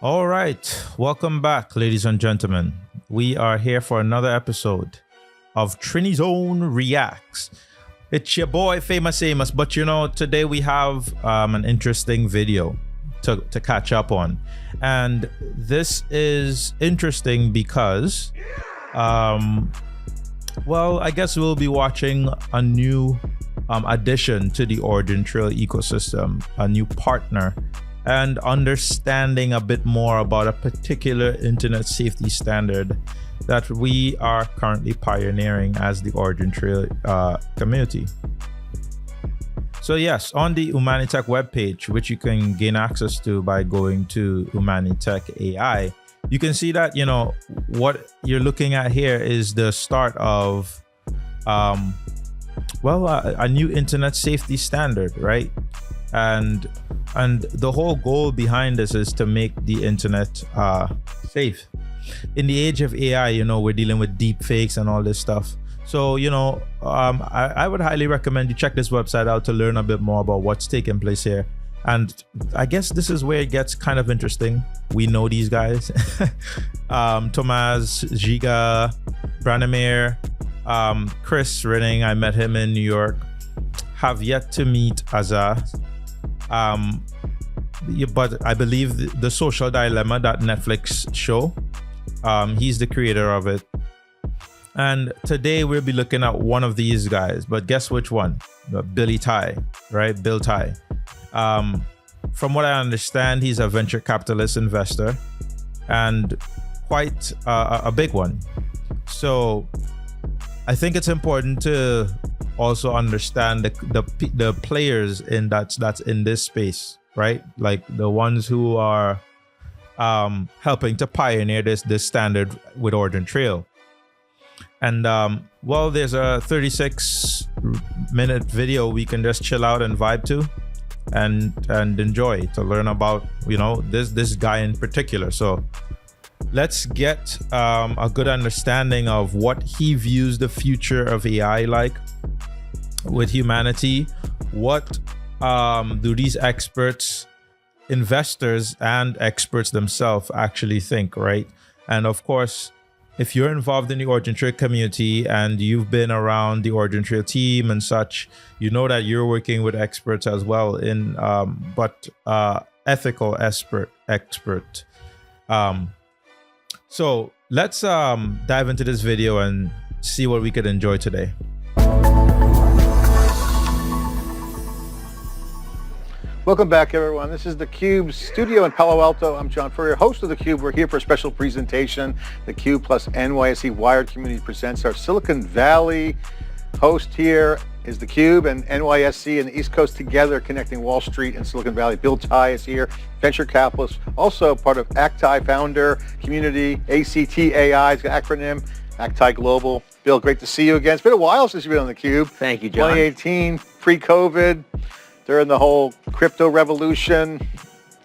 All right, welcome back, ladies and gentlemen. We are here for another episode of Trini Zone Reacts. It's your boy, Famous Amos, but today we have an interesting video to catch up on. And this is interesting because, I guess we'll be watching a new addition to the Origintrail ecosystem, a new partner, and understanding a bit more about a particular internet safety standard that we are currently pioneering as the Origintrail community. So yes, on the Humanitech webpage, which you can gain access to by going to Humanitech AI, you can see that, what you're looking at here is the start of, a new internet safety standard, right? And the whole goal behind this is to make the internet safe. In the age of AI, we're dealing with deep fakes and all this stuff. So, I would highly recommend you check this website out to learn a bit more about what's taking place here. And I guess this is where it gets kind of interesting. We know these guys. Tomas, Giga, Branimir, Chris Renning, I met him in New York. Have yet to meet Azar. But I believe the Social Dilemma, that Netflix show, he's the creator of it. And today we'll be looking at one of these guys, but guess which one? Bill Tai, right? Bill Tai. From what I understand, he's a venture capitalist investor and quite a big one. So I think it's important to also understand the players that's in this space, right? Like the ones who are helping to pioneer this standard with Origintrail. And there's a 36-minute video we can just chill out and vibe to and enjoy to learn about this guy in particular. So let's get a good understanding of what he views the future of AI like with humanity. What do these experts, investors and experts themselves actually think, right? And of course, if you're involved in the Origintrail community and you've been around the Origintrail team and such, you know that you're working with experts as well in ethical expert. So let's dive into this video and see what we could enjoy today. Welcome back, everyone. This is theCUBE's studio in Palo Alto. I'm John Furrier, host of theCUBE. We're here for a special presentation. theCUBE plus NYSE Wired Community presents our Silicon Valley host here is theCUBE and NYSE and the East Coast together, connecting Wall Street and Silicon Valley. Bill Tai is here, venture capitalist, also part of ACTI founder community, ACTAI's acronym, ACTI Global. Bill, great to see you again. It's been a while since you've been on theCUBE. Thank you, John. 2018, pre-COVID. During the whole crypto revolution.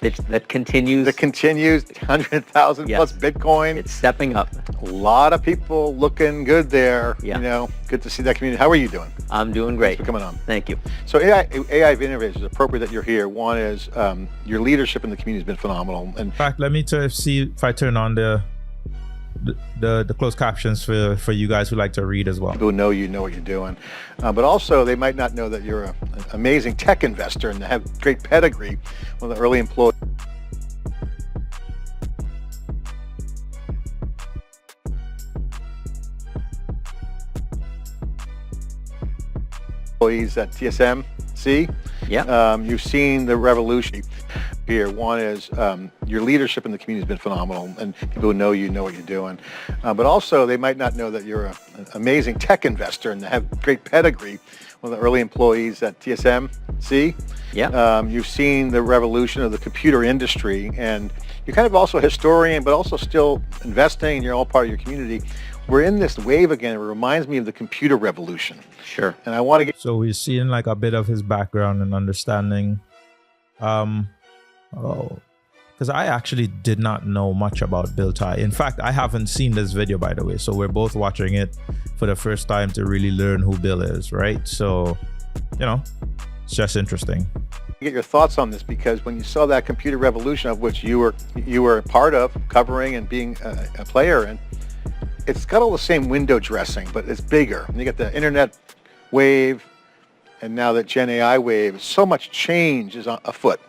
That continues. 100,000 Yes. plus Bitcoin. It's stepping up. A lot of people looking good there. Yeah. Good to see that community. How are you doing? I'm doing great. Thanks for coming on. Thank you. So AI Innovators, it's appropriate that you're here. One is your leadership in the community has been phenomenal. And In fact, let me see if I turn on the closed captions for you guys who like to read as well. people who know you know what you're doing. But also, they might not know that you're an amazing tech investor and have great pedigree. One of the early employees at TSMC. Yeah. You've seen the revolution here. One is your leadership in the community has been phenomenal, and people who know you know what you're doing. But also, they might not know that you're an amazing tech investor and have great pedigree. One of the early employees at TSMC. Yeah. You've seen the revolution of the computer industry, and you're kind of also a historian, but also still investing, and you're all part of your community. We're in this wave again. It reminds me of the computer revolution. Sure. And I want to get... So we're seeing like a bit of his background and understanding. Because I actually did not know much about Bill Tai. In fact, I haven't seen this video, by the way. So we're both watching it for the first time to really learn who Bill is, right? So, it's just interesting. Get your thoughts on this, because when you saw that computer revolution of which you were a part of, covering and being a player in, it's got all the same window dressing, but it's bigger. And you get the internet wave, and now the Gen AI wave. So much change is afoot.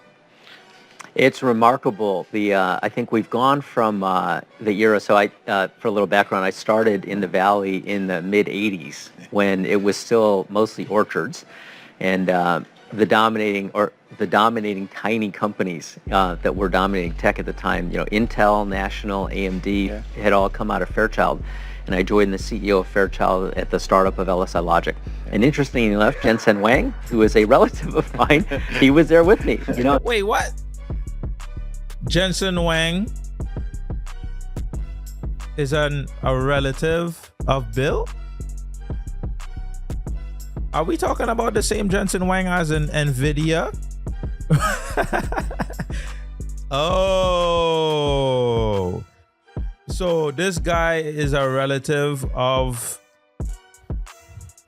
It's remarkable. I think we've gone from the era. So for a little background, I started in the Valley in the mid '80s when it was still mostly orchards, and the dominating tiny companies that were dominating tech at the time. Intel, National, AMD had all come out of Fairchild, and I joined the CEO of Fairchild at the startup of LSI Logic. And interestingly enough, Jensen Huang, who is a relative of mine, he was there with me. Wait, what? Jensen Huang is a relative of Bill? Are we talking about the same Jensen Huang as in NVIDIA? Oh. So this guy is a relative of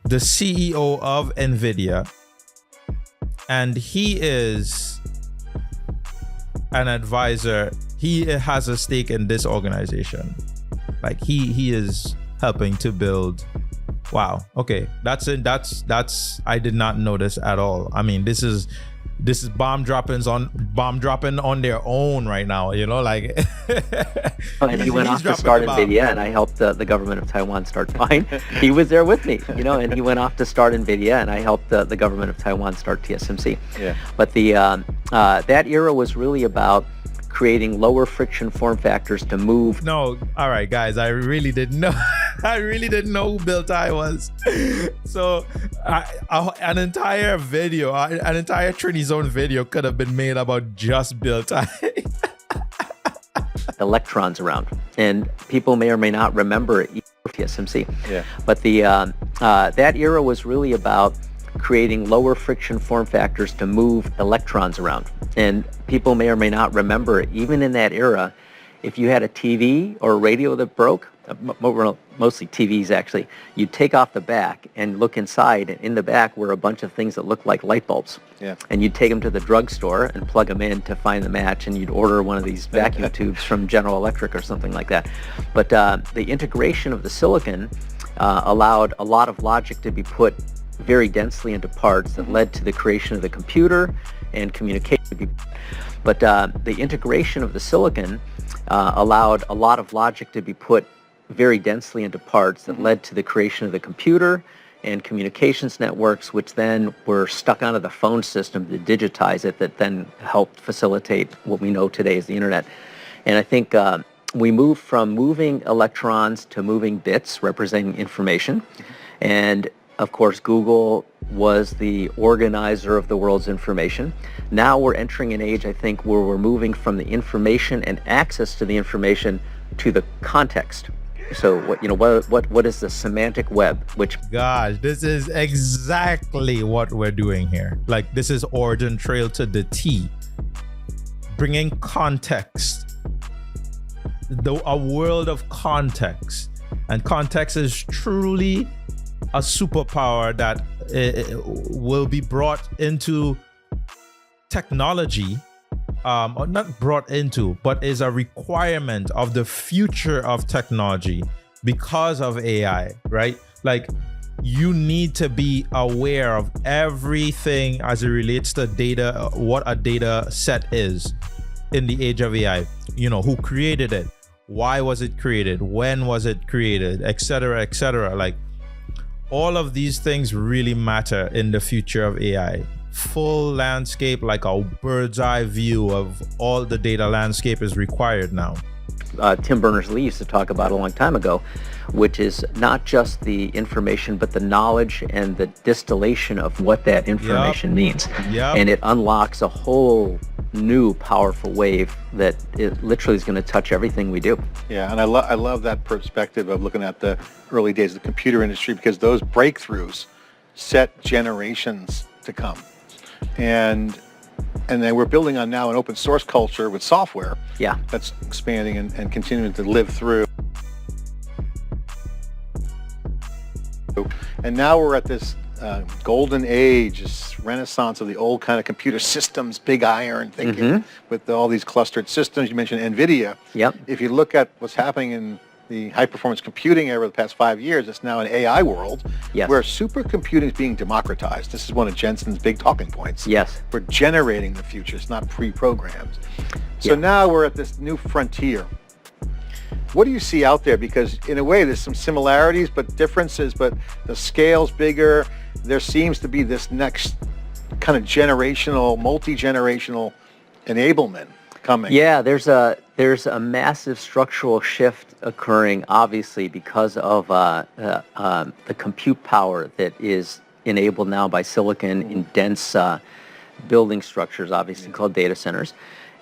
the CEO of NVIDIA, and he is an advisor. He has a stake in this organization. Like he is helping to build. Wow. Okay. That's it. That's I did not notice at all. I mean, this is bomb dropping on their own right now, like. And he went off to start NVIDIA, and I helped the government of Taiwan start fine. He was there with me, and he went off to start NVIDIA, and I helped the government of Taiwan start TSMC. Yeah. But that era was really about creating lower friction form factors to move. No, all right, guys, I really didn't know. I really didn't know who Bill Tai was. So an entire Trini Zone video could have been made about just Bill Tai. Electrons around, and people may or may not remember TSMC. Yeah. But that era was really about creating lower friction form factors to move electrons around. And people may or may not remember, even in that era, if you had a TV or a radio that broke, mostly TVs actually, you'd take off the back and look inside, and in the back were a bunch of things that looked like light bulbs. Yeah. And you'd take them to the drugstore and plug them in to find the match, and you'd order one of these vacuum tubes from General Electric or something like that. But the integration of the silicon allowed a lot of logic to be put very densely into parts that led to the creation of the computer and communication. But the integration of the silicon allowed a lot of logic to be put very densely into parts that led to the creation of the computer and communications networks, which then were stuck onto the phone system to digitize it, that then helped facilitate what we know today as the internet. And I think we moved from moving electrons to moving bits representing information. And of course, Google was the organizer of the world's information. Now we're entering an age, I think, where we're moving from the information and access to the information to the context. So what is the semantic web? Which, gosh, this is exactly what we're doing here. Like, this is Origintrail to the T, bringing context, a world of context, and context is truly a superpower that will be brought into technology, or not brought into, but is a requirement of the future of technology because of AI, right? Like, you need to be aware of everything as it relates to data, what a data set is in the age of AI. Who created it? Why was it created? When was it created? Etc., etc. Like, all of these things really matter in the future of AI. Full landscape, like a bird's eye view of all the data landscape is required now. Tim Berners-Lee used to talk about a long time ago, which is not just the information, but the knowledge and the distillation of what that information means. Yep. And it unlocks a whole new powerful wave that it literally is going to touch everything we do. Yeah, and I love that perspective of looking at the early days of the computer industry, because those breakthroughs set generations to come. And then we're building on now an open source culture with software. Yeah. That's expanding and continuing to live through. And now we're at this golden age, this renaissance of the old kind of computer systems, big iron thinking with all these clustered systems. You mentioned NVIDIA. Yep. If you look at what's happening in the high-performance computing era of the past 5 years, it's now an AI world where supercomputing is being democratized. This is one of Jensen's big talking points. Yes. We're generating the future. It's not pre-programmed. So now we're at this new frontier. What do you see out there? Because in a way, there's some similarities, but differences, but the scale's bigger. There seems to be this next kind of generational, multi-generational enablement coming. Yeah, there's a massive structural shift occurring, obviously, because of the compute power that is enabled now by silicon in dense building structures, obviously called data centers.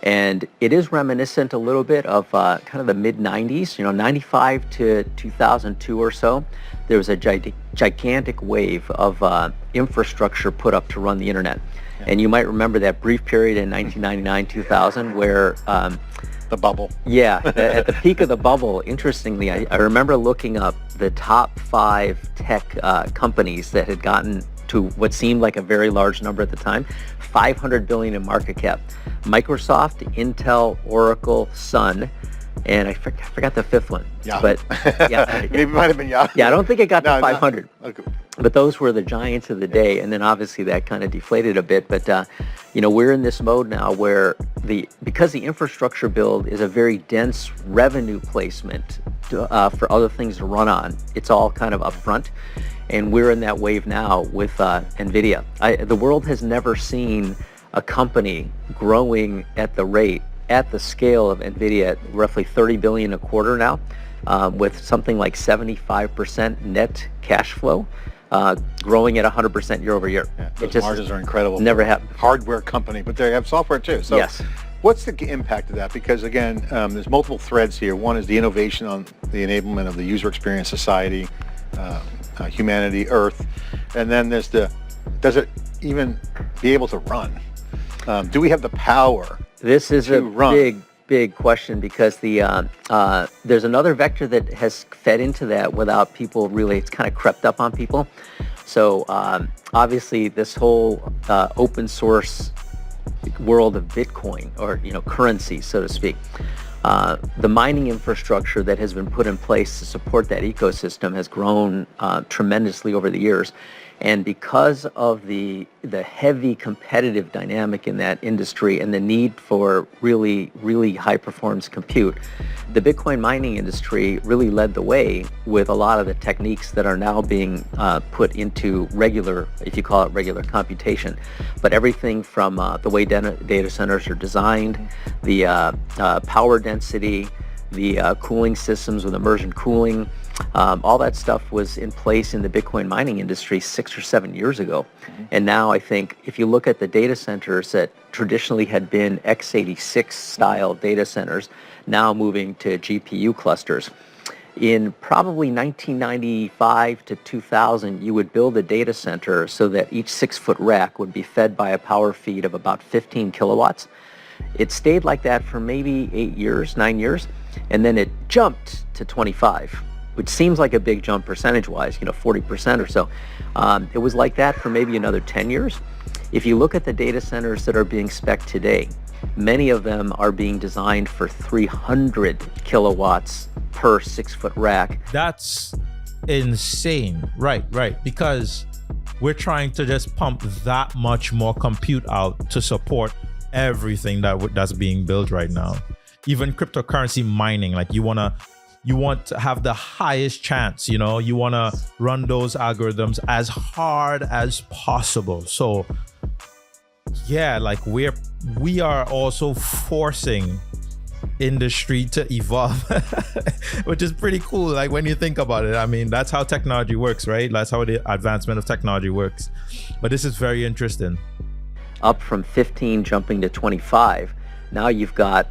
And it is reminiscent a little bit of kind of the mid-90s, 95 to 2002 or so. There was a gigantic wave of infrastructure put up to run the internet. And you might remember that brief period in 1999-2000 where... the bubble. Yeah, at the peak of the bubble, interestingly, I remember looking up the top 5 tech companies that had gotten to what seemed like a very large number at the time, 500 billion in market cap. Microsoft, Intel, Oracle, Sun, and I forgot the 5th one. Yahoo. But yeah, maybe it might have been Yahoo. Yeah, I don't think it got to 500. Okay. But those were the giants of the day, and then obviously that kind of deflated a bit. But we're in this mode now where because the infrastructure build is a very dense revenue placement for other things to run on. It's all kind of upfront, and we're in that wave now with NVIDIA. The world has never seen a company growing at the scale of NVIDIA at roughly 30 billion a quarter now, with something like 75% net cash flow, growing at 100% year over year. Yeah, those margins are incredible. Never happened. Hardware company, but they have software too. So yes. What's the impact of that? Because again, there's multiple threads here. One is the innovation on the enablement of the user experience, society, humanity, Earth, and then there's does it even be able to run? Do we have the power? This is a big question, because there's another vector that has fed into that without people really, it's kind of crept up on people. So obviously this whole open source world of Bitcoin, or currency, so to speak, the mining infrastructure that has been put in place to support that ecosystem has grown tremendously over the years. And because of the heavy competitive dynamic in that industry and the need for really, really high performance compute, the Bitcoin mining industry really led the way with a lot of the techniques that are now being put into regular, if you call it regular computation. But everything from the way data centers are designed, the power density, the cooling systems with immersion cooling, all that stuff was in place in the Bitcoin mining industry 6 or 7 years ago. And now I think if you look at the data centers that traditionally had been x86 style data centers, now moving to GPU clusters, in probably 1995 to 2000, you would build a data center so that each 6-foot rack would be fed by a power feed of about 15 kilowatts. It stayed like that for maybe 9 years, and then it jumped to 25. Which seems like a big jump percentage-wise, 40% or so. It was like that for maybe another 10 years. If you look at the data centers that are being spec'd today, many of them are being designed for 300 kilowatts per 6-foot rack. That's insane. Right. Because we're trying to just pump that much more compute out to support everything that's being built right now. Even cryptocurrency mining, like you want to have the highest chance, you want to run those algorithms as hard as possible. So yeah, like we are also forcing industry to evolve, which is pretty cool. Like when you think about it, I mean, that's how technology works, right? That's how the advancement of technology works. But this is very interesting. Up from 15 jumping to 25. Now you've got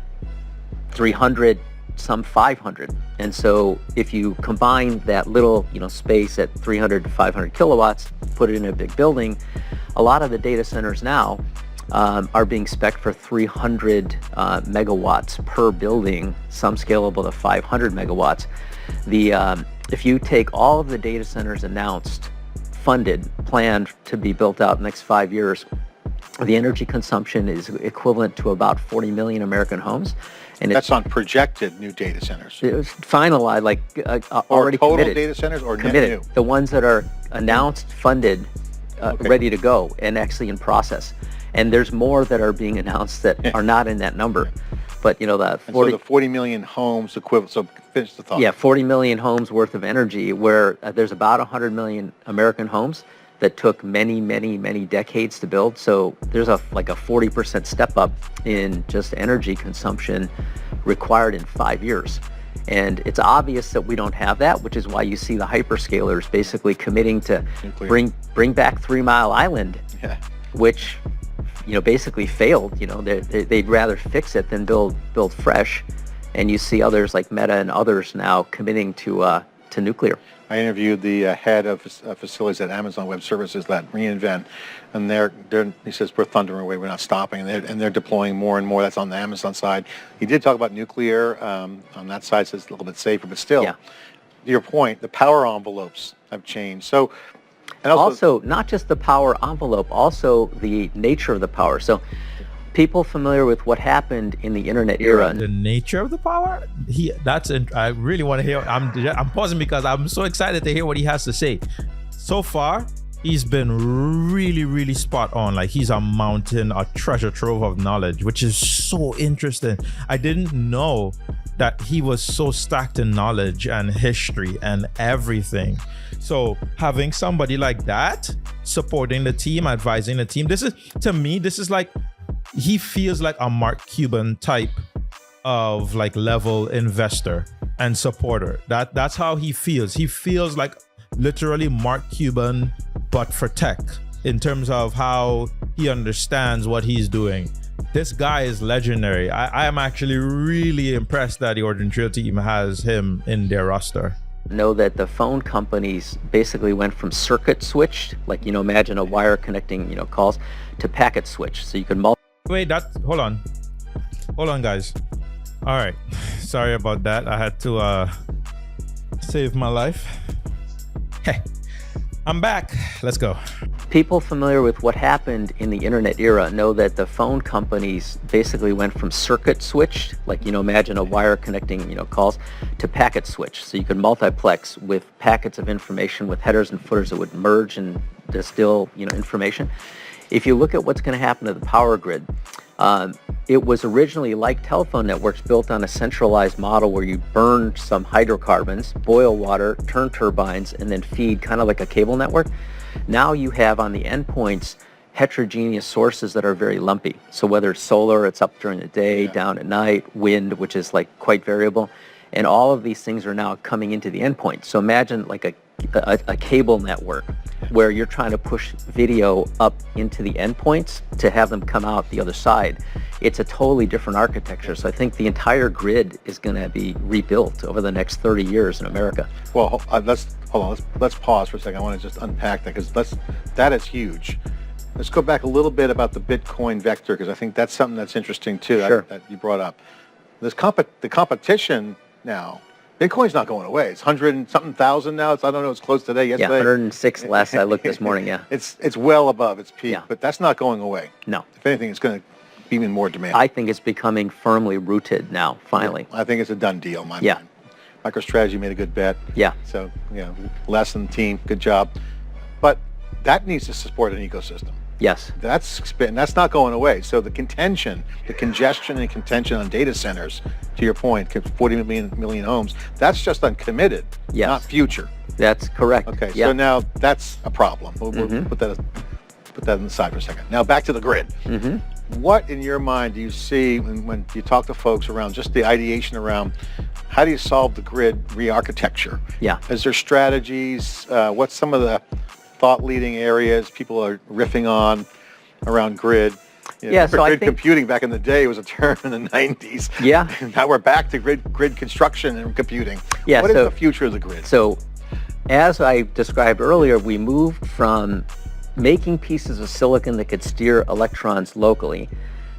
300, some 500. And so if you combine that little space at 300 to 500 kilowatts, put it in a big building, a lot of the data centers now are being spec'd for 300 megawatts per building, some scalable to 500 megawatts. If you take all of the data centers announced funded, planned to be built out in the next 5 years, the energy consumption is equivalent to about 40 million American homes. And that's on projected new data centers. It was finalized, like already total committed. Data centers or committed. Net new? The ones that are announced, funded, ready to go, and actually in process. And there's more that are being announced that are not in that number. But the 40, so the 40 million homes equivalent. So finish the thought. Yeah, 40 million homes worth of energy, where there's about 100 million American homes that took many, many, many decades to build. So there's like a 40% step up in just energy consumption required in 5 years. And it's obvious that we don't have that, which is why you see the hyperscalers basically committing to bring back 3 Mile Island, which basically failed. They'd rather fix it than build fresh. And you see others like Meta and others now committing to nuclear. I interviewed the head of facilities at Amazon Web Services, that reInvent, and he says, we're thundering away, we're not stopping, and they're deploying more and more. That's on the Amazon side. He did talk about nuclear on that side, so it's a little bit safer, but still, to your point, the power envelopes have changed. So, and also not just the power envelope, also the nature of the power. So people familiar with what happened in the internet era. The nature of the power? I really want to hear. I'm pausing because I'm so excited to hear what he has to say. So far, he's been really, really spot on. Like, he's a mountain, a treasure trove of knowledge, which is so interesting. I didn't know that he was so stacked in knowledge and history and everything. So having somebody like that supporting the team, advising the team, this is like, he feels like a Mark Cuban type of like level investor and supporter. That's how he feels. He feels like literally Mark Cuban, but for tech, in terms of how he understands what he's doing. This guy is legendary. I am actually really impressed that the Origintrail team has him in their roster. Know that the phone companies basically went from circuit switched, like, imagine a wire connecting, calls, to packet switch. So you could Wait, hold on, guys. All right, sorry about that. I had to save my life. Hey, I'm back. Let's go. People familiar with what happened in the internet era know that the phone companies basically went from circuit switched, like, imagine a wire connecting, calls, to packet switch. So you could multiplex with packets of information with headers and footers that would merge and distill, information. If you look at what's going to happen to the power grid, it was originally like telephone networks, built on a centralized model where you burn some hydrocarbons, boil water, turn turbines, and then feed, kind of like a cable network. Now you have on the endpoints heterogeneous sources that are very lumpy. So whether it's solar, it's up during the day, down at night, wind, which is like quite variable. And all of these things are now coming into the endpoint. So imagine like a cable network where you're trying to push video up into the endpoints to have them come out the other side. It's a totally different architecture. So I think the entire grid is going to be rebuilt over the next 30 years in America. Well, let's pause for a second. I want to just unpack that, because that is huge. Let's go back a little bit about the Bitcoin vector, because I think that's something that's interesting too. Sure. That you brought up. The competition now. Bitcoin's not going away. It's 100 and something thousand now. I don't know. It's close today. Yesterday. Yeah, 106 last I looked this morning. Yeah. It's well above its peak, but that's not going away. No. If anything, it's going to be even more demand. I think it's becoming firmly rooted now. Finally. I think it's a done deal. In my Yeah. mind. MicroStrategy made a good bet. Yeah. So Les and the team, good job. But that needs to support an ecosystem. Yes. That's not going away. So the congestion and contention on data centers, to your point, 40 million homes, that's just uncommitted, not future. That's correct. Okay, so now that's a problem. We'll put that on the side for a second. Now back to the grid. What in your mind do you see when you talk to folks around just the ideation around how do you solve the grid re-architecture? Yeah. Is there strategies? What's some of the thought-leading areas people are riffing on around grid? So I grid think computing back in the day was a term in the 90s. Yeah. Now we're back to grid construction and computing. Yeah. What is the future of the grid? So, as I described earlier, we moved from making pieces of silicon that could steer electrons locally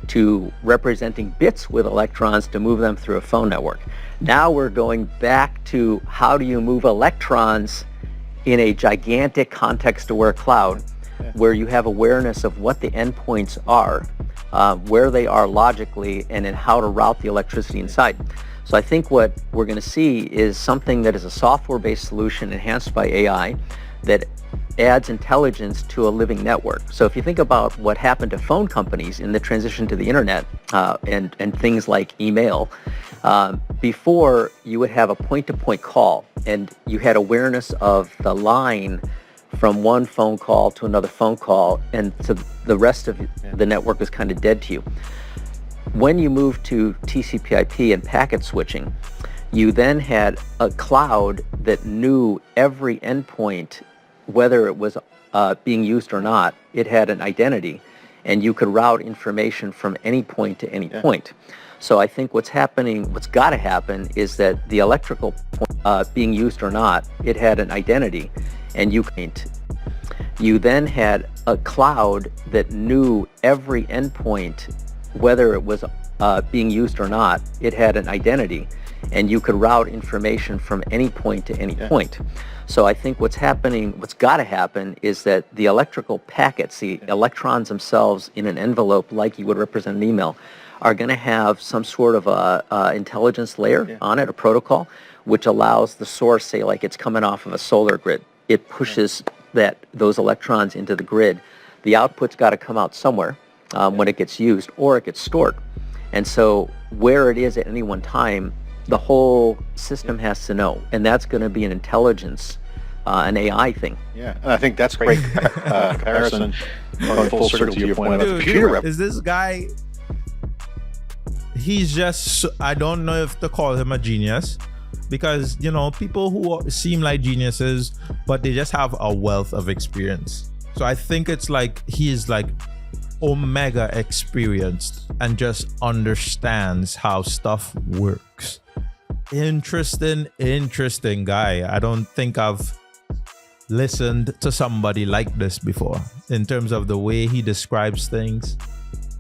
to representing bits with electrons to move them through a phone network. Now we're going back to how do you move electrons in a gigantic context-aware cloud where you have awareness of what the endpoints are, where they are logically, and then how to route the electricity inside. So I think what we're going to see is something that is a software-based solution enhanced by AI that adds intelligence to a living network. So if you think about what happened to phone companies in the transition to the internet and things like email, before you would have a point-to-point call and you had awareness of the line from one phone call to another phone call, and so the rest of the network was kind of dead to you. When you moved to TCP/IP and packet switching, you then had a cloud that knew every endpoint, whether it was being used or not. It had an identity, and you could route information from any point to any point. So I think what's got to happen is that the electrical point, being used or not, it had an identity, and you then had a cloud that knew every endpoint, whether it was being used or not. It had an identity, and you could route information from any point to any point. So I think what's got to happen is that the electrical packets, the electrons themselves in an envelope like you would represent an email, are going to have some sort of a intelligence layer on it, a protocol, which allows the source, say like it's coming off of a solar grid. It pushes those electrons into the grid. The output's got to come out somewhere when it gets used, or it gets stored. And so where it is at any one time, the whole system has to know, and that's going to be an intelligence, an AI thing. Yeah, and I think that's great comparison. Going full circle to your point about the computer. Is this guy? He's just, I don't know if to call him a genius, because people who seem like geniuses, but they just have a wealth of experience. So I think it's like he's like omega experienced and just understands how stuff works. Interesting guy. I don't think I've listened to somebody like this before in terms of the way he describes things.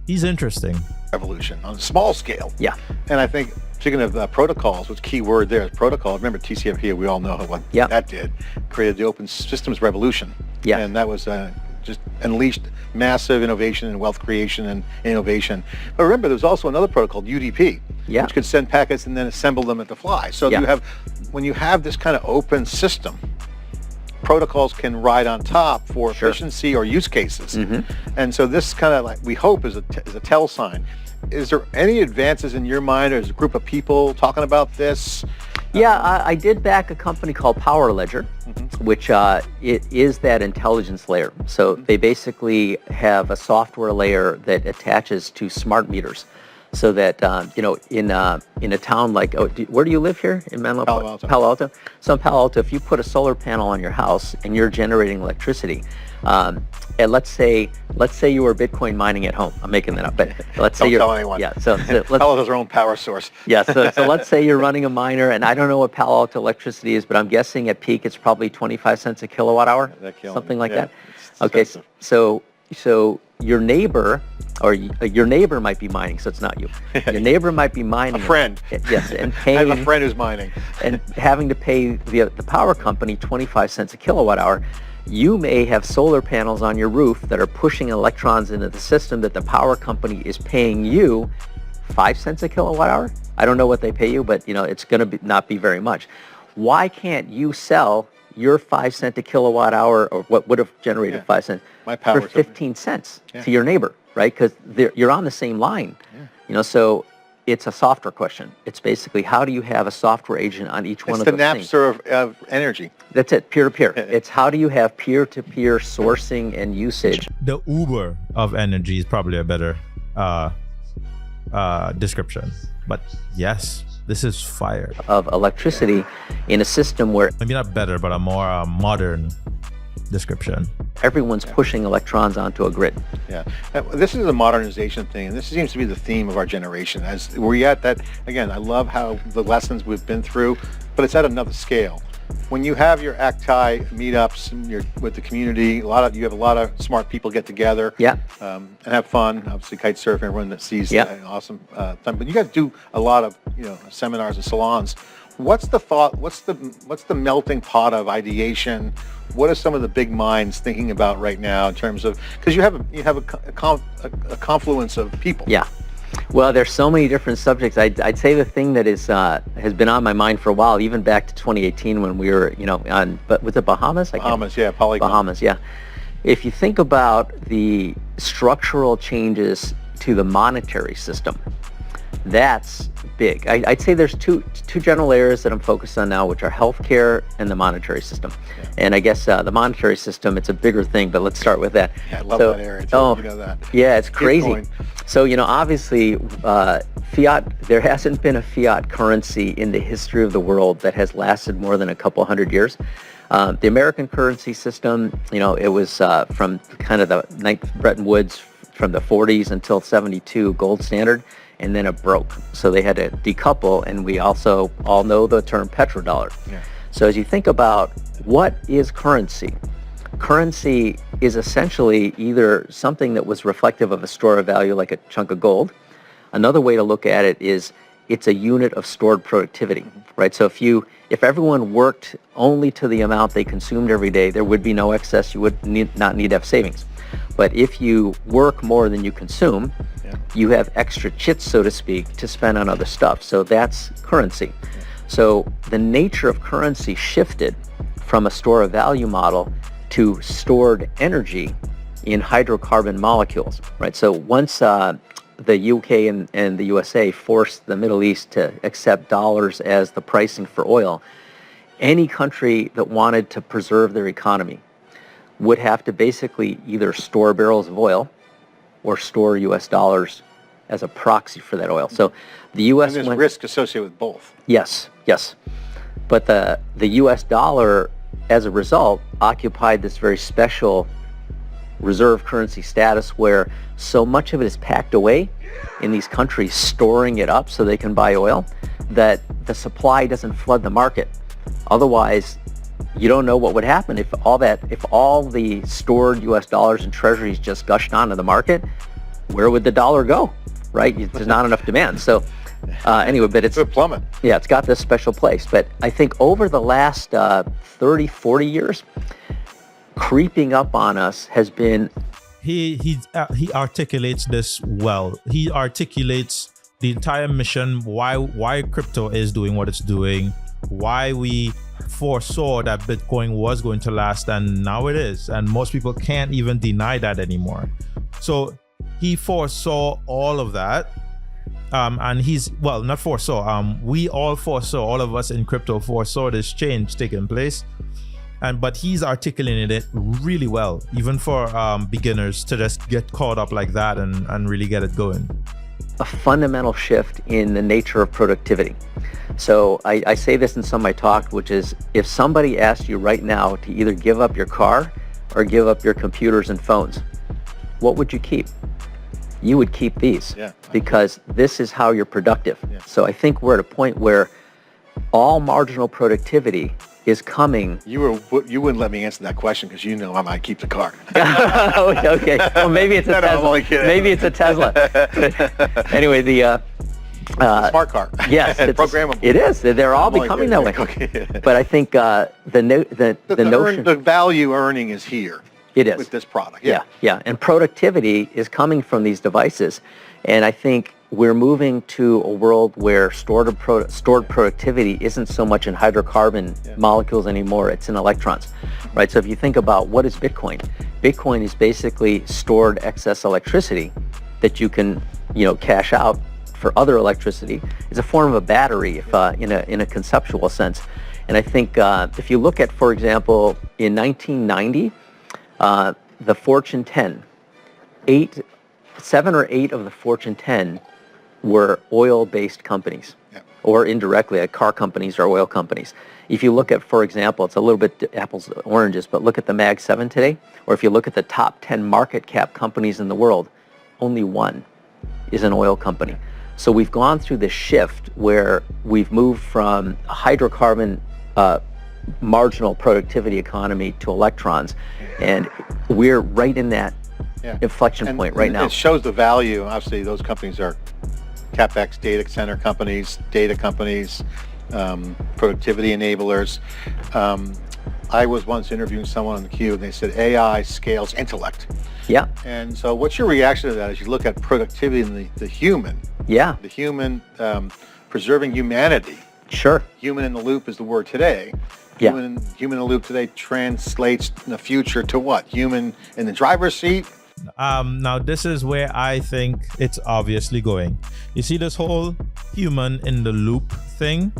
He's interesting. Revolution on a small scale. Yeah. And I think, speaking of protocols, what's key word there is protocol. Remember TCP, we all know what that did. Created the open systems revolution. Yeah. And that was just unleashed massive innovation and wealth creation and innovation. But remember, there was also another protocol, UDP, which could send packets and then assemble them at the fly. So when you have this kind of open system, protocols can ride on top for efficiency or use cases. And so this kind of like, we hope, is a tell sign. Is there any advances in your mind, or is a group of people talking about this? Yeah, I did back a company called Power Ledger, which it is that intelligence layer. So they basically have a software layer that attaches to smart meters, so that in a town like, where do you live here in Menlo? Palo Alto. Palo Alto. So in Palo Alto, if you put a solar panel on your house and you're generating electricity, and let's say you were Bitcoin mining at home. I'm making that up, but let's say Don't tell anyone. Yeah. So Palo Alto's their own power source. Yeah. So let's say you're running a miner, and I don't know what Palo Alto electricity is, but I'm guessing at peak it's probably 25 cents a kilowatt hour, something like that. Okay. So your neighbor, or your neighbor might be mining, so it's not you. Your neighbor might be mining. A friend. Yes, and paying. I have a friend who's mining. And having to pay the power company 25 cents a kilowatt hour. You may have solar panels on your roof that are pushing electrons into the system that the power company is paying you 5 cents a kilowatt hour. I don't know what they pay you, but it's going to not be very much. Why can't you sell your 5 cent a kilowatt hour, or what would have generated 5 cents, for 15 cents to your neighbor, right? Because you're on the same line. So it's a software question. It's basically, how do you have a software agent on each one of those things? It's the Napster of energy. That's it, peer-to-peer. It's how do you have peer-to-peer sourcing and usage. The Uber of energy is probably a better description. But yes, this is fire. Of electricity in a system where... Maybe not better, but a more modern description. Everyone's pushing electrons onto a grid. Yeah. This is a modernization thing, and this seems to be the theme of our generation. As we're at that, again, I love how the lessons we've been through, but it's at another scale. When you have your ACTI meetups and you're with the community, you have a lot of smart people get together and have fun. Obviously, kite surfing, everyone that sees awesome time. But you guys do a lot of seminars and salons. what's the thought? What's the melting pot of ideation? What are some of the big minds thinking about right now in terms of, because you have a confluence of people. Yeah. Well, there's so many different subjects. I'd say the thing that is has been on my mind for a while, even back to 2018 when we were, but was it Bahamas? Bahamas, yeah, Polygon. Bahamas, yeah. If you think about the structural changes to the monetary system, that's big. I'd say there's two general areas that I'm focused on now, which are healthcare and the monetary system. Yeah. And I guess the monetary system, it's a bigger thing, but let's start with that. Yeah, I love that area too. You know that. Yeah, it's crazy. So, obviously, fiat, there hasn't been a fiat currency in the history of the world that has lasted more than a couple hundred years. The American currency system, it was from kind of the ninth Bretton Woods from the 40s until 72 gold standard, and then it broke. So they had to decouple, and we also all know the term petrodollar. Yeah. So as you think about what is currency, currency is essentially either something that was reflective of a store of value like a chunk of gold. Another way to look at it is it's a unit of stored productivity, right? So if everyone worked only to the amount they consumed every day, there would be no excess. You would not need to have savings. But if you work more than you consume, you have extra chits, so to speak, to spend on other stuff. So that's currency. Yeah. So the nature of currency shifted from a store of value model to stored energy in hydrocarbon molecules, right? So once the UK and the USA forced the Middle East to accept dollars as the pricing for oil, any country that wanted to preserve their economy would have to basically either store barrels of oil or store US dollars as a proxy for that oil. So the US and there's risk associated with both. Yes. But the US dollar, as a result, occupied this very special reserve currency status where so much of it is packed away in these countries, storing it up so they can buy oil, that the supply doesn't flood the market. Otherwise, you don't know what would happen if all the stored US dollars and treasuries just gushed onto the market. Where would the dollar go, right? There's not enough demand. So anyway, but it's a plummet. Yeah, it's got this special place. But I think over the last 30, 40 years, creeping up on us has been... He articulates this well. He articulates the entire mission, why crypto is doing what it's doing, why we foresaw that Bitcoin was going to last, and now it is, and most people can't even deny that anymore. So he foresaw all of that, and not foresaw, we all foresaw, all of us in crypto foresaw this change taking place, but he's articulating it really well, even for beginners to just get caught up like that and really get it going. A fundamental shift in the nature of productivity. So I say this in some of my talk, which is if somebody asked you right now to either give up your car or give up your computers and phones, what would you keep? You would keep these, because this is how you're productive. Yeah. So I think we're at a point where all marginal productivity is coming. You wouldn't let me answer that question because I might keep the car. Okay. Well, maybe it's a Tesla. Maybe it's a Tesla. Anyway, the smart car. Yes, it's programmable. It is. They're all becoming that way. Okay. But I think the notion, the value earning is here. It is with this product. Yeah. And productivity is coming from these devices, and I think we're moving to a world where stored productivity isn't so much in hydrocarbon molecules anymore, it's in electrons, right? So if you think about what is Bitcoin, Bitcoin is basically stored excess electricity that you can, cash out for other electricity. It's a form of a battery if, in a conceptual sense. And I think if you look at, for example, in 1990, the Fortune 10, 7 or 8 of the Fortune 10 were oil-based companies, or indirectly, car companies or oil companies. If you look at, for example, it's a little bit apples to oranges, but look at the Mag 7 today, or if you look at the top 10 market cap companies in the world, only one is an oil company. So we've gone through this shift where we've moved from a hydrocarbon marginal productivity economy to electrons, and we're right in that inflection point right now. It shows the value. Obviously, those companies are CapEx data center companies, data companies, productivity enablers. I was once interviewing someone on the Cube, and they said AI scales intellect. Yeah. And so what's your reaction to that as you look at productivity and the human? Yeah. The human, preserving humanity. Sure. Human in the loop is the word today. Yeah. Human in the loop today translates in the future to what? Human in the driver's seat? Now, this is where I think it's obviously going. You see this whole human in the loop thing?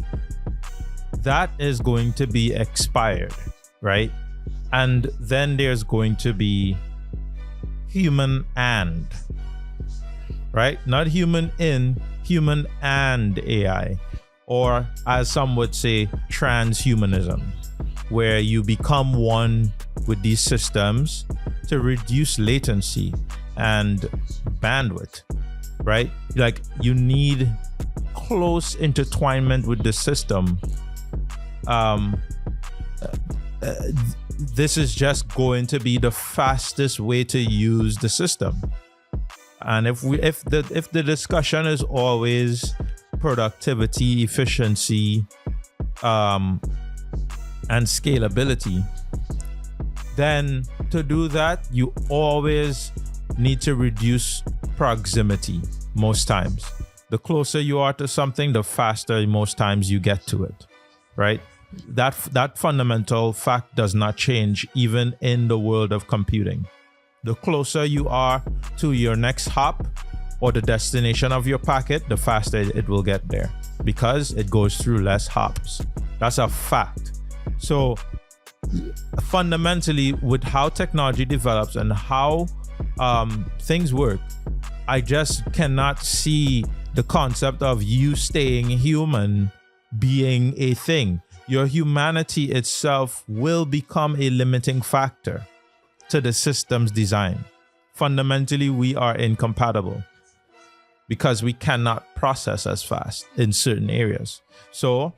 That is going to be expired, right? And then there's going to be human and, right? Not human in, human and AI. Or as some would say, transhumanism, where you become one with these systems to reduce latency and bandwidth, right? Like you need close intertwinement with the system. This is just going to be the fastest way to use the system. And if the discussion is always productivity, efficiency, and scalability, then to do that, you always need to reduce proximity most times. The closer you are to something, the faster most times you get to it, right? That fundamental fact does not change even in the world of computing. The closer you are to your next hop or the destination of your packet, the faster it will get there because it goes through less hops. That's a fact. So fundamentally, with how technology develops and how things work, I just cannot see the concept of you staying human being a thing. Your humanity itself will become a limiting factor to the system's design. Fundamentally, we are incompatible because we cannot process as fast in certain areas. So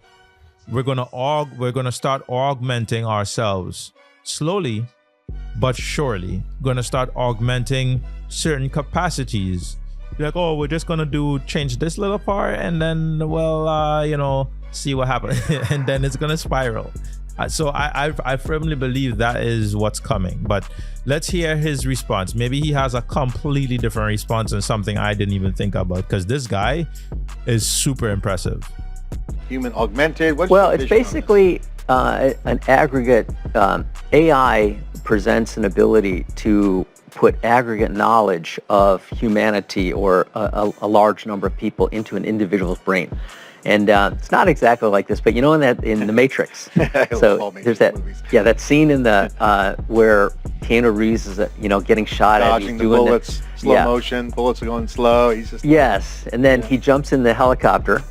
we're gonna start augmenting ourselves slowly but surely. Gonna start augmenting certain capacities. Like, oh, we're just gonna change this little part and then see what happens. And then it's gonna spiral. So I firmly believe that is what's coming. But let's hear his response. Maybe he has a completely different response and something I didn't even think about, because this guy is super impressive. Human augmented? Well, it's basically an aggregate. AI presents an ability to put aggregate knowledge of humanity or a large number of people into an individual's brain. And it's not exactly like this, but in The Matrix. So there's that scene in the where Keanu Reeves is getting shot at. Dodging the bullets, slow motion, bullets are going slow. He's just and then he jumps in the helicopter,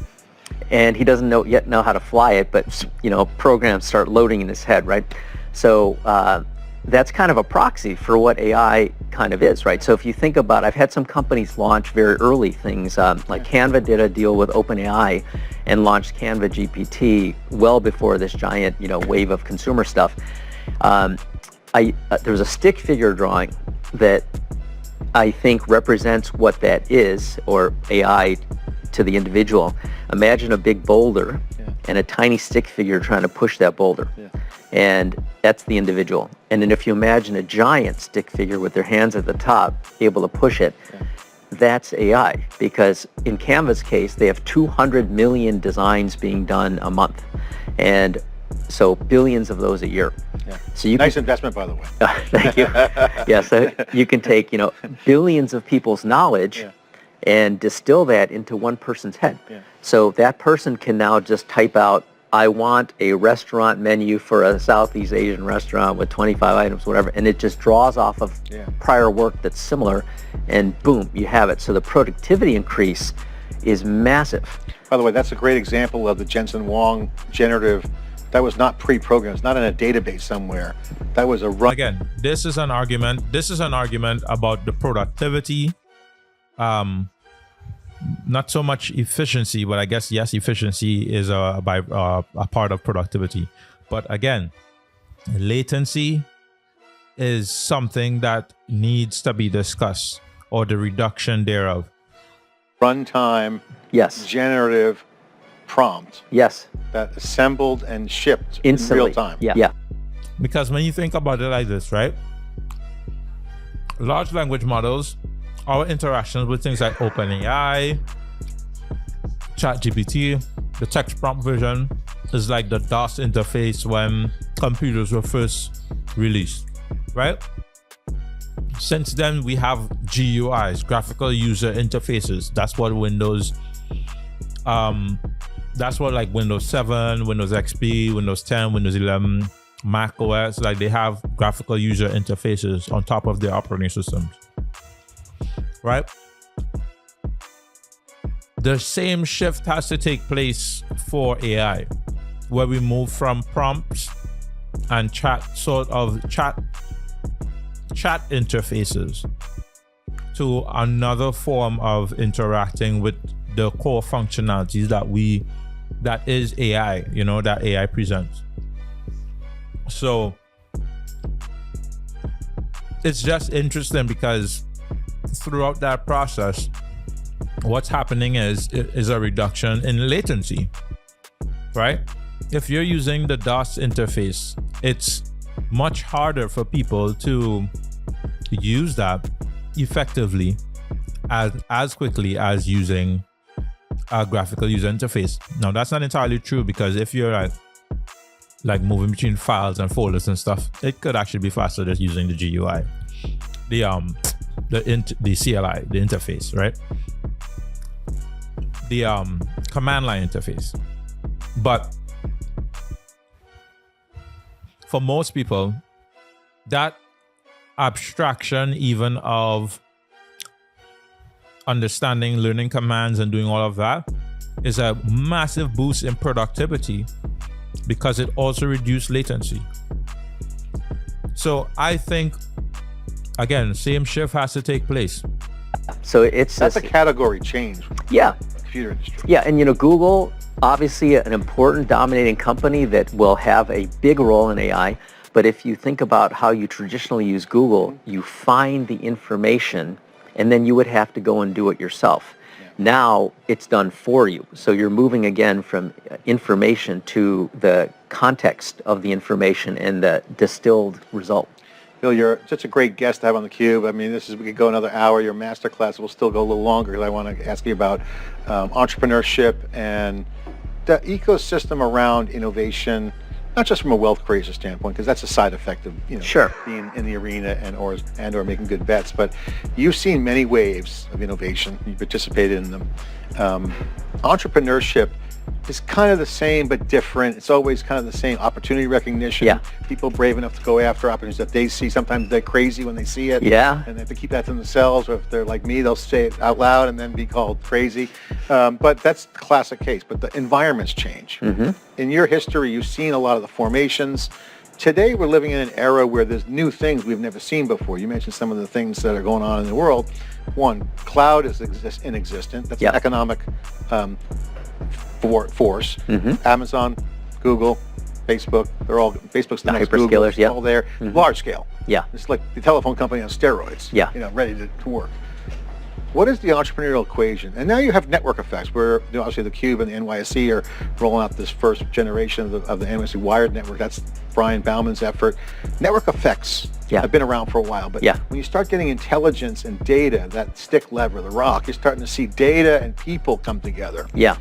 and he doesn't know how to fly it, but programs start loading in his head, right? So that's kind of a proxy for what AI kind of is, right? So if you think about, I've had some companies launch very early things, like Canva did a deal with OpenAI and launched Canva GPT well before this giant, wave of consumer stuff. There was a stick figure drawing that I think represents what that is, or AI to the individual. Imagine a big boulder and a tiny stick figure trying to push that boulder. And that's the individual. And then if you imagine a giant stick figure with their hands at the top, able to push it, that's AI. Because in Canva's case, they have 200 million designs being done a month. And so billions of those a year. So nice investment, by the way. Thank you. So you can take, billions of people's knowledge and distill that into one person's head. So that person can now just type out, I want a restaurant menu for a Southeast Asian restaurant with 25 items, whatever, and it just draws off of prior work that's similar, and boom, you have it. So the productivity increase is massive. By the way, that's a great example of the Jensen Huang generative. That was not pre-programmed. It's not in a database somewhere. That was a run. Again, this is an argument about the productivity. Not so much efficiency, but I guess, yes, efficiency is a part of productivity. But again, latency is something that needs to be discussed, or the reduction thereof. Runtime, generative, prompt Yes. that assembled and shipped Instantly. in real time. Yeah. Because when you think about it like this, right? Large language models, our interactions with things like OpenAI, ChatGPT, the text prompt version is like the DOS interface when computers were first released, right? Since then, we have GUIs, graphical user interfaces. That's what Windows, that's what like Windows 7, Windows XP, Windows 10, Windows 11, Mac OS, like they have graphical user interfaces on top of their operating systems, right? The same shift has to take place for AI, where we move from prompts and chat interfaces to another form of interacting with the core functionalities that is AI, that AI presents. So it's just interesting because throughout that process, what's happening is a reduction in latency, right? If you're using the DOS interface, it's much harder for people to use that effectively as quickly as using a graphical user interface. Now, that's not entirely true, because if you're like moving between files and folders and stuff, it could actually be faster just using the GUI, the CLI, the interface, right? The command line interface. But for most people, that abstraction even of understanding, learning commands and doing all of that is a massive boost in productivity, because it also reduces latency. So I think, again, same shift has to take place. So that's a category change. Yeah. In the computer industry. Yeah, and Google, obviously an important dominating company that will have a big role in AI. But if you think about how you traditionally use Google, you find the information and then you would have to go and do it yourself. Now it's done for you. So you're moving again from information to the context of the information and the distilled result. Bill, you're such a great guest to have on theCUBE. I mean, we could go another hour. Your masterclass will still go a little longer, because I want to ask you about entrepreneurship and the ecosystem around innovation, not just from a wealth creation standpoint, because that's a side effect of Sure. being in the arena and or making good bets. But you've seen many waves of innovation. You participated in them. Entrepreneurship is kind of the same but different. It's always kind of the same. Opportunity recognition. Yeah. People brave enough to go after opportunities that they see. Sometimes they're crazy when they see it. Yeah. And they have to keep that to themselves. Or if they're like me, they'll say it out loud and then be called crazy. But that's the classic case. But the environments change. Mm-hmm. In your history, you've seen a lot of the formations. Today, we're living in an era where there's new things we've never seen before. You mentioned some of the things that are going on in the world. One, cloud is inexistent. That's Yep. an economic force. Mm-hmm. Amazon, Google, Facebook, Facebook's the next Google. hyperscalers, It's yeah. all there, Mm-hmm. large scale. Yeah. It's like the telephone company on steroids. Yeah. Ready to work. What is the entrepreneurial equation? And now you have network effects, where obviously the Cube and the NYSE are rolling out this first generation of the NYSE wired network. That's Brian Bauman's effort. Network effects have been around for a while, but when you start getting intelligence and data, that stick lever, the rock, you're starting to see data and people come together. Yeah.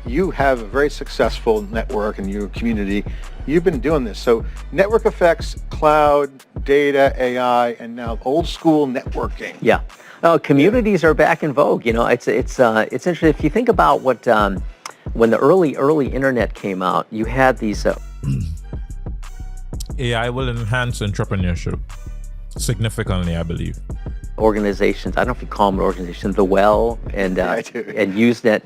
You have a very successful network and your community. You've been doing this. So network effects, cloud, data, AI, and now old school networking. Yeah. Communities are back in vogue. It's interesting. If you think about what when the early internet came out, you had these. AI will enhance entrepreneurship significantly, I believe. Organizations. I don't know if you call them organizations. The Well and Usenet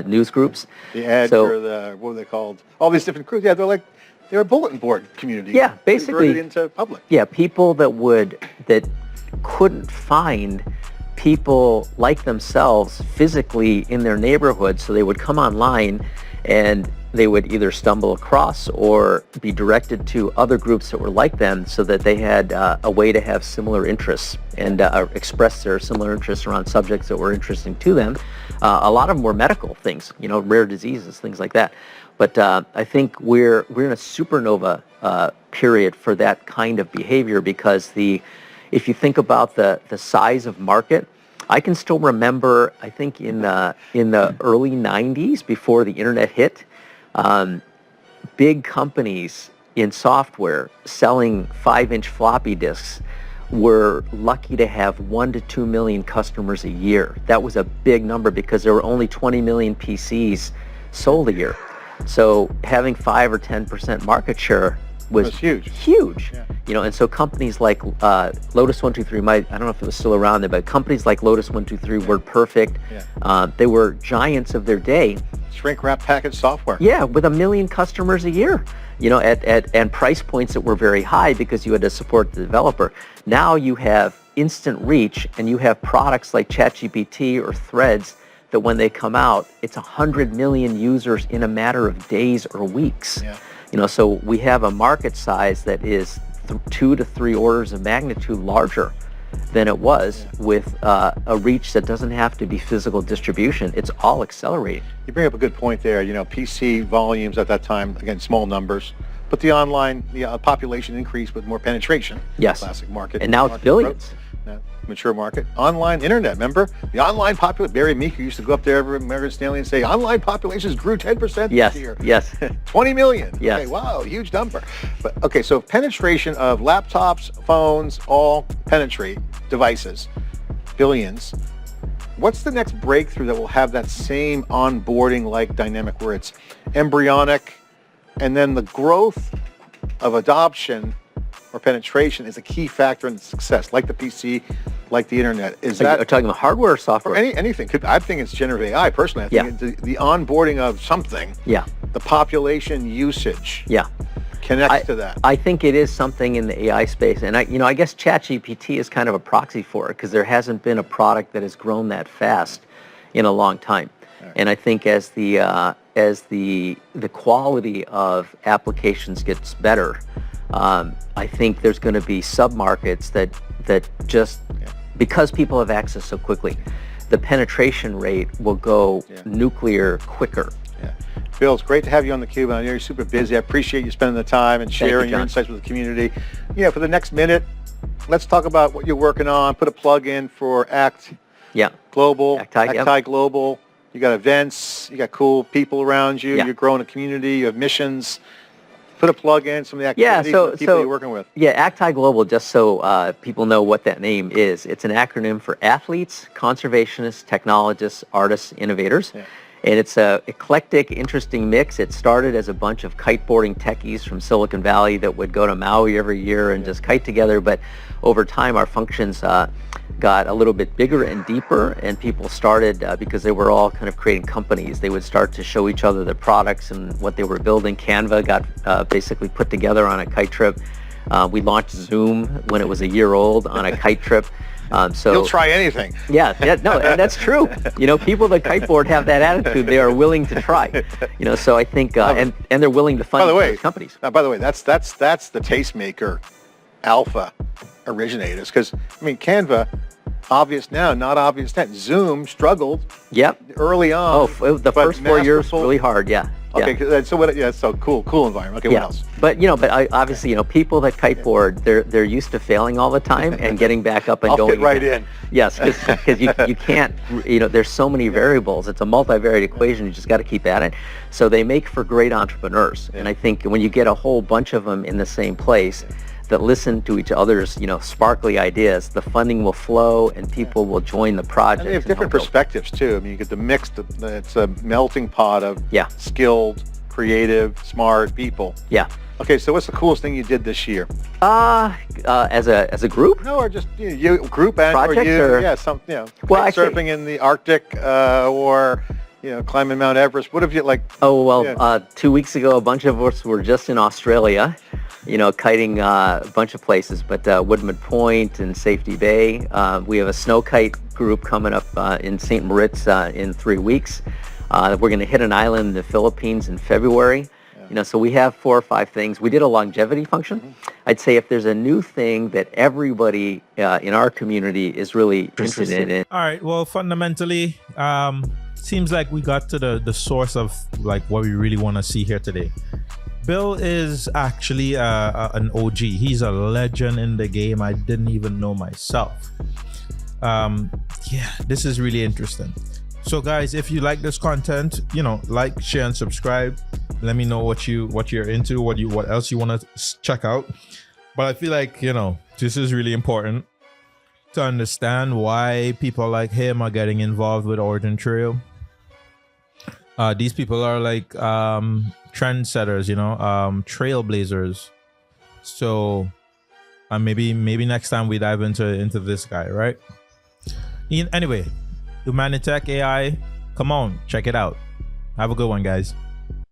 news groups. The Edge or the what were they called? All these different groups. Yeah, they're a bulletin board community. Yeah, basically converted into public. Yeah, people that couldn't find people like themselves physically in their neighborhood, so they would come online and they would either stumble across or be directed to other groups that were like them, so that they had a way to have similar interests and express their similar interests around subjects that were interesting to them. A lot of them were medical things, rare diseases, things like that. But I think we're in a supernova period for that kind of behavior, because if you think about the size of market, I can still remember, I think in the early 90s, before the internet hit, big companies in software selling 5-inch floppy disks were lucky to have 1 to 2 million customers a year. That was a big number, because there were only 20 million PCs sold a year. So having 5 or 10% market share was huge. Yeah. And so companies like Lotus 123, I don't know if it was still around there, but companies like Lotus 123, WordPerfect, they were giants of their day. Shrink wrap package software. Yeah, with 1 million customers a year, and price points that were very high, because you had to support the developer. Now you have instant reach, and you have products like ChatGPT or Threads that when they come out, it's 100 million users in a matter of days or weeks. Yeah. So we have a market size that is 2 to 3 orders of magnitude larger than it was with a reach that doesn't have to be physical distribution. It's all accelerating. You bring up a good point there. PC volumes at that time, again, small numbers, but the online population increased with more penetration. Yes. Classic market. And now it's billions. Mature market. Online internet, remember? The online population, Barry Meeker used to go up there every Morgan Stanley and say, online populations grew 10% this year. Yes. 20 million. Yes. Okay, wow, huge number. But okay, so penetration of laptops, phones, all penetrate devices, billions. What's the next breakthrough that will have that same onboarding-like dynamic, where it's embryonic, and then the growth of adoption or penetration is a key factor in success, like the PC, like the internet? Is that... Are you talking about hardware or software? Or anything. I think it's generative AI, personally. I think the onboarding of something, the population usage, connects to that. I think it is something in the AI space, and I guess ChatGPT is kind of a proxy for it, because there hasn't been a product that has grown that fast in a long time. Right. And I think as the quality of applications gets better, I think there's going to be sub-markets that just, because people have access so quickly, the penetration rate will go nuclear quicker. Yeah. Bill, it's great to have you on theCUBE. I know you're super busy. I appreciate you spending the time and sharing your insights with the community. For the next minute, let's talk about what you're working on. Put a plug in for ACT Global, ACTI Global. You got events, you got cool people around you, you're growing a community, you have missions. Put a plug in, some of the activities and people you're working with. Yeah, ACTI Global, just so people know what that name is, it's an acronym for Athletes, Conservationists, Technologists, Artists, Innovators. Yeah. And it's a eclectic, interesting mix. It started as a bunch of kiteboarding techies from Silicon Valley that would go to Maui every year and just kite together. But over time, our functions got a little bit bigger and deeper, and people started, because they were all kind of creating companies, they would start to show each other their products and what they were building. Canva got basically put together on a kite trip. We launched Zoom when it was a year old on a kite trip. So you'll try anything. No, and that's true. People that kiteboard have that attitude. They are willing to try. So I think, and they're willing to fund those companies. By the way, that's the tastemaker alpha originators, because Canva, obvious now, not obvious then. Zoom struggled. Early on. Oh, the first 4 years really hard. Okay, so what? Yeah, so cool environment. Okay, what else? But obviously, people that kiteboard, they're used to failing all the time and getting back up and I'll going. Fit right in. Yes, because you can't. There's so many variables. It's a multivariate equation. You just got to keep at it. So they make for great entrepreneurs, and I think when you get a whole bunch of them in the same place that listen to each other's, sparkly ideas, the funding will flow and people will join the project. And they have different perspectives too. You get the mixed, it's a melting pot of skilled, creative, smart people. Okay, so what's the coolest thing you did this year? As a group? No, or just you group and project, or you, surfing in the Arctic, or climbing Mount Everest. What have you like? 2 weeks ago, a bunch of us were just in Australia. Kiting a bunch of places, but Woodman Point and Safety Bay. We have a snow kite group coming up in St. Moritz in 3 weeks. We're going to hit an island in the Philippines in February. So we have 4 or 5 things. We did a longevity function. I'd say if there's a new thing that everybody in our community is really interested in. All right. Well, fundamentally, seems like we got to the source of like what we really want to see here today. Bill is actually an OG. He's a legend in the game. I didn't even know myself. Yeah, this is really interesting. So guys, if you like this content, like, share, and subscribe. Let me know what you're into, what else you want to check out. But I feel like, this is really important to understand why people like him are getting involved with Origintrail. These people are like trendsetters, trailblazers. So maybe next time we dive into this guy, right? Anyway, Humanitech AI, come on, check it out. Have a good one, guys.